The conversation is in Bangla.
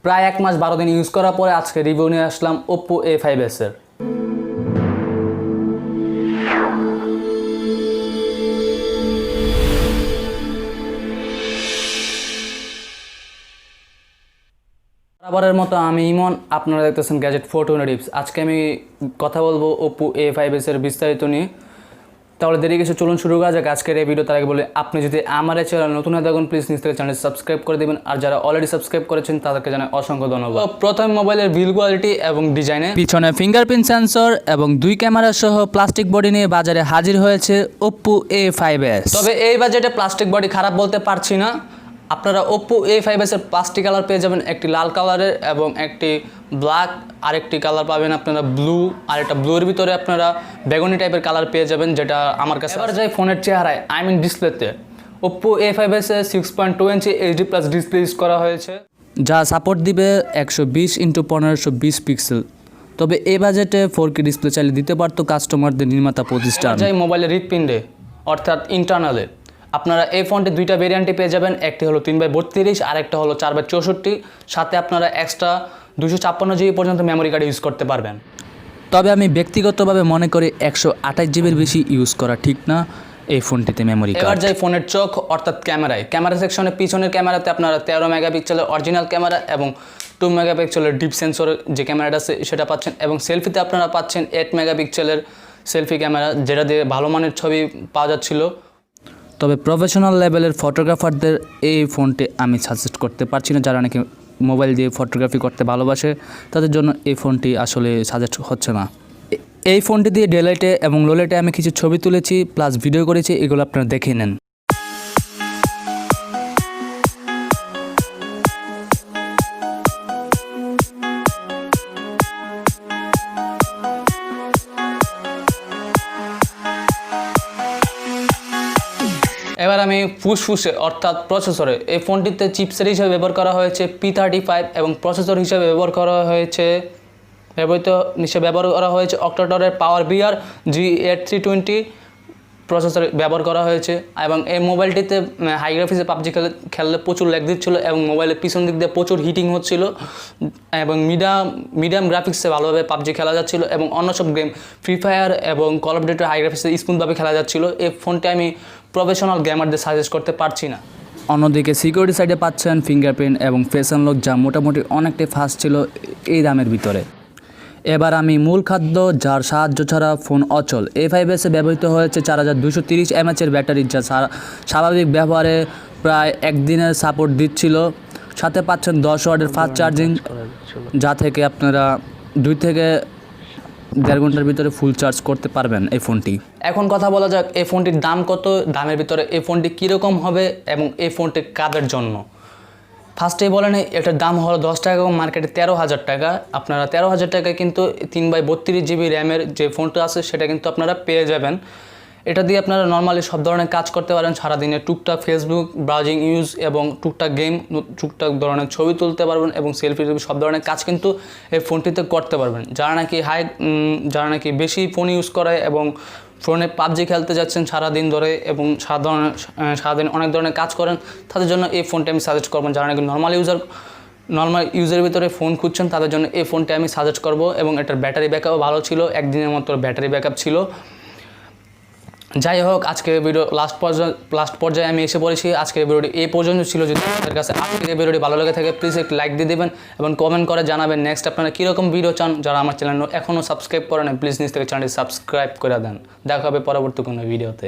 প্রায় 1 মাস 12 দিন ইউজ করার পরে আজকে রিভিউ নিয়ে আসলাম Oppo A5s এর। বরাবরের মতো আমি ইমন, আপনারা দেখতেছেন গ্যাজেট 420 টিপস। আজকে আমি কথা বলবো Oppo A5s এর বিস্তারিত নিয়ে। তাহলে দেরি কিছু চলুন শুরু করা যাক আজকের এই ভিডিও। তার আগে বলে, আপনি যদি আমার এই চ্যানেল নতুন হয়ে থাকুন প্লিজ নিজ থেকে চ্যানেল সাবস্ক্রাইব করে দেবেন, আর যারা অলরেডি সাবস্ক্রাইব করেছেন তাদেরকে জানাই অসংখ্য ধন্যবাদ। প্রথম মোবাইলের বিল্ড কোয়ালিটি এবং ডিজাইনে পিছনে ফিঙ্গারপ্রিন্ট সেন্সর এবং 2 ক্যামেরা সহ প্লাস্টিক বডি নিয়ে বাজারে হাজির হয়েছে Oppo A5s। তবে এই বাজেটে প্লাস্টিক বডি খারাপ বলতে পারছি না। আপনারা Oppo A5s এর 5টি কালার পেয়ে যাবেন, একটি লাল কালারের এবং একটি ব্ল্যাক, আরেকটি কালার পাবেন আপনারা ব্লু, আর একটা ব্লুর ভিতরে আপনারা বেগুনি টাইপের কালার পেয়ে যাবেন, যেটা আমার কাছে। এবার যাই ফোনের চেহারায়, ডিসপ্লেতে Oppo A5s এ 6.2 ইঞ্চি HD+ ডিসপ্লে ইউজ করা হয়েছে, যা সাপোর্ট দিবে 120x1520 পিক্সেল। তবে এই বাজেটে 4K ডিসপ্লে চাইলে দিতে পারতো কাস্টমারদের নির্মাতা প্রতিষ্ঠান। যাই মোবাইলের হৃৎপিণ্ডে অর্থাৎ ইন্টারনালে, আপনারা এই ফোনটি 2টা ভেরিয়েন্টে পেয়ে যাবেন। একটি হলো 3x32 আর একটা হলো 4x64। সাথে আপনারা এক্সট্রা 256 জিবি পর্যন্ত মেমোরি কার্ড ইউজ করতে পারবেন। তবে আমি ব্যক্তিগতভাবে মনে করি 128 জিবির বেশি ইউজ করা ঠিক না এই ফোনটিতে মেমোরি কার্ড। এবার যাই ফোনের চোখ অর্থাৎ ক্যামেরায়। ক্যামেরা সেকশনে পিছনের ক্যামেরাতে আপনারা 13 মেগাপিক্সেলের অরিজিনাল ক্যামেরা এবং 2 মেগাপিক্সেলের ডিপ সেন্সরের যে ক্যামেরাটা আছে সেটা পাচ্ছেন, এবং সেলফিতে আপনারা পাচ্ছেন 8 মেগাপিক্সেলের সেলফি ক্যামেরা, যেটা দিয়ে ভালো মানের ছবি পাওয়া যাচ্ছিল। তবে প্রফেশনাল লেভেলের ফটোগ্রাফারদের এই ফোনটি আমি সাজেস্ট করতে পারছি না। যারা নাকি মোবাইল দিয়ে ফটোগ্রাফি করতে ভালোবাসে তাদের জন্য এই ফোনটি আসলে সাজেস্ট হচ্ছে না। এই ফোনটি দিয়ে ডেলাইটে এবং লোলাইটে আমি কিছু ছবি তুলেছি প্লাস ভিডিও করেছি, এগুলো আপনারা দেখে নেন। এবার আমি ফুসফুসে অর্থাৎ প্রসেসরে, এই ফোনটিতে চিপসেট হিসেবে ব্যবহার করা হয়েছে P35 এবং প্রসেসর হিসেবে ব্যবহার করা হয়েছে অক্টাটরের পাওয়ার বিআর G8320 প্রসেসর ব্যবহার করা হয়েছে। এবং এই মোবাইলটিতে হাই গ্রাফিক্সে পাবজি খেললে প্রচুর ল্যাগ দিচ্ছিলো এবং মোবাইলের পিছন দিক দিয়ে প্রচুর হিটিং হচ্ছিল, এবং মিডিয়াম গ্রাফিক্সে ভালোভাবে পাবজি খেলা যাচ্ছিলো, এবং অন্য সব গেম ফ্রি ফায়ার এবং কল অফ ডিউটি হাই গ্রাফিক্সে স্মুথভাবে খেলা যাচ্ছিলো। এই ফোনটি আমি প্রফেশনাল গেমারদের সাজেস্ট করতে পারছি না। অন্যদিকে সিকিউরিটি সাইডে পাচ্ছেন ফিঙ্গারপ্রিন্ট এবং ফেস আনলক, যা মোটামুটি অনেকটাই ফাস্ট ছিল এই দামের ভিতরে। এবার আমি মূল খাদ্য, যার সাহায্য ছাড়া ফোন অচল। A5s এ ব্যবহৃত হয়েছে 4230 mAh ব্যাটারি, যা স্বাভাবিক ব্যবহারে প্রায় একদিনের সাপোর্ট দিচ্ছিল। সাথে পাচ্ছেন 10 ওয়াটের ফাস্ট চার্জিং, যা থেকে আপনারা 2 থেকে 1.5 ঘন্টার ভিতরে ফুল চার্জ করতে পারবেন এই ফোনটি। এখন কথা বলা যাক এই ফোনটির দাম কত, দামের ভিতরে এই ফোনটি কীরকম হবে এবং এই ফোনটি কাদের জন্য। ফার্স্টেই বলে নেই, এটার দাম হলো 10 টাকা এবং মার্কেটে 13,000 টাকা। আপনারা 13,000 টাকায় কিন্তু 3x32 জিবি র্যামের যে ফোনটা আছে সেটা কিন্তু আপনারা পেয়ে যাবেন। এটা দিয়ে আপনারা নর্মালি সব ধরনের কাজ করতে পারেন সারাদিনে, টুকটাক ফেসবুক ব্রাউজিং ইউজ এবং টুকটাক গেম, টুকটাক ধরনের ছবি তুলতে পারবেন এবং সেলফি সব ধরনের কাজ কিন্তু এই ফোনটিতে করতে পারবেন। যারা নাকি বেশি ফোন ইউজ করে এবং ফোনে পাবজি খেলতে যাচ্ছেন সারাদিন ধরে এবং সারাদিন অনেক ধরনের কাজ করেন, তাদের জন্য এই ফোনটি আমি সাজেস্ট করবো। যারা নাকি নর্মাল ইউজের ভিতরে ফোন খুঁজছেন তাদের জন্য এই ফোনটি আমি সাজেস্ট করব। এবং এটার ব্যাটারি ব্যাকআপও ভালো ছিল, একদিনের মতো ব্যাটারি ব্যাকআপ ছিল। যাই হোক, আজকের ভিডিও লাস্ট পর্যায়ে আমি এসে পড়েছি। আজকের ভিডিওটি এই পর্যন্ত ছিল। যদি আপনাদের কাছে আজকের ভিডিওটি ভালো লেগে থাকে প্লিজ একটি লাইক দিয়ে দেবেন এবং কমেন্ট করে জানাবেন নেক্সট আপনারা কীরকম ভিডিও চান। যারা আমার চ্যানেল এখনও সাবস্ক্রাইব করেন প্লিজ নিজ থেকে চ্যানেলটি সাবস্ক্রাইব করে দেন। দেখা হবে পরবর্তী কোনো ভিডিওতে।